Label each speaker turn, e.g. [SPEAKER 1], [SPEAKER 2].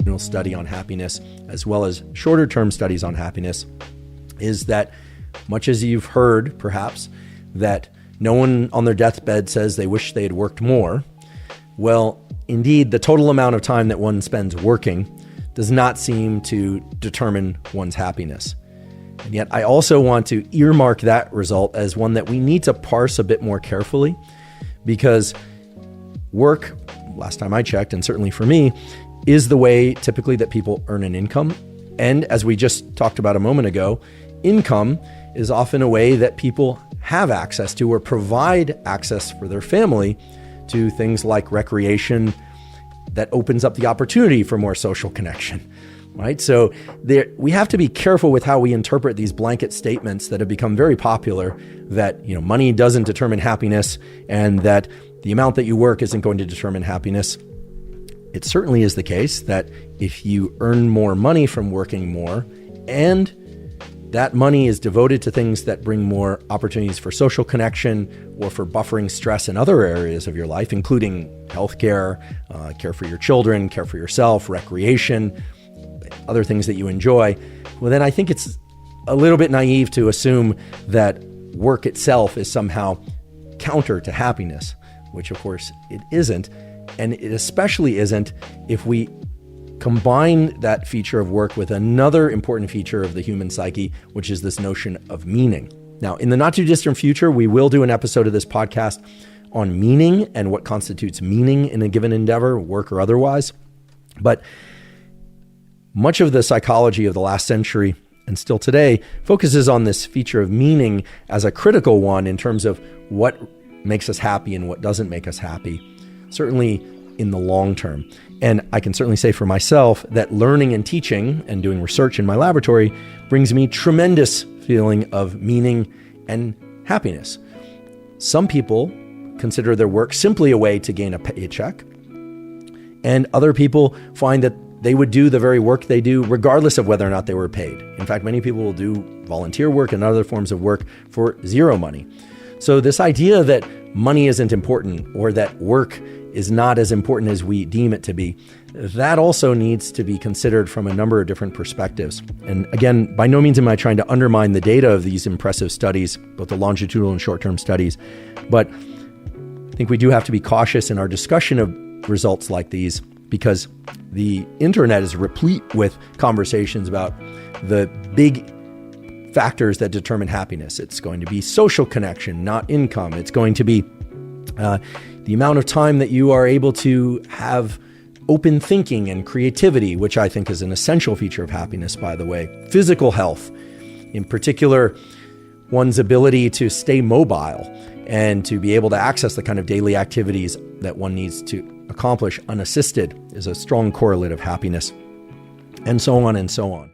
[SPEAKER 1] longitudinal study on happiness, as well as shorter term studies on happiness, is that much as you've heard, perhaps, that no one on their deathbed says they wish they had worked more. Well, indeed, the total amount of time that one spends working does not seem to determine one's happiness. And yet I also want to earmark that result as one that we need to parse a bit more carefully, because work, last time I checked, and certainly for me, is the way typically that people earn an income. And as we just talked about a moment ago, income is often a way that people have access to or provide access for their family to things like recreation that opens up the opportunity for more social connection, right? So we have to be careful with how we interpret these blanket statements that have become very popular, that money doesn't determine happiness and that the amount that you work isn't going to determine happiness. It certainly is the case that if you earn more money from working more, and that money is devoted to things that bring more opportunities for social connection or for buffering stress in other areas of your life, including healthcare, care for your children, care for yourself, recreation, other things that you enjoy, well, then I think it's a little bit naive to assume that work itself is somehow counter to happiness, which of course it isn't. And it especially isn't if we combine that feature of work with another important feature of the human psyche, which is this notion of meaning. Now, in the not too distant future, we will do an episode of this podcast on meaning and what constitutes meaning in a given endeavor, work or otherwise. But much of the psychology of the last century and still today focuses on this feature of meaning as a critical one in terms of what makes us happy and what doesn't make us happy, certainly in the long term. And I can certainly say for myself that learning and teaching and doing research in my laboratory brings me tremendous feeling of meaning and happiness. Some people consider their work simply a way to gain a paycheck, and other people find that they would do the very work they do regardless of whether or not they were paid. In fact, many people will do volunteer work and other forms of work for zero money. So this idea that money isn't important or that work is not as important as we deem it to be, that also needs to be considered from a number of different perspectives. And again, by no means am I trying to undermine the data of these impressive studies, both the longitudinal and short-term studies, but I think we do have to be cautious in our discussion of results like these, because the internet is replete with conversations about the big factors that determine happiness. It's going to be social connection, not income. It's going to be the amount of time that you are able to have open thinking and creativity, which I think is an essential feature of happiness, by the way. Physical health, in particular, one's ability to stay mobile and to be able to access the kind of daily activities that one needs to accomplish unassisted is a strong correlate of happiness, and so on and so on.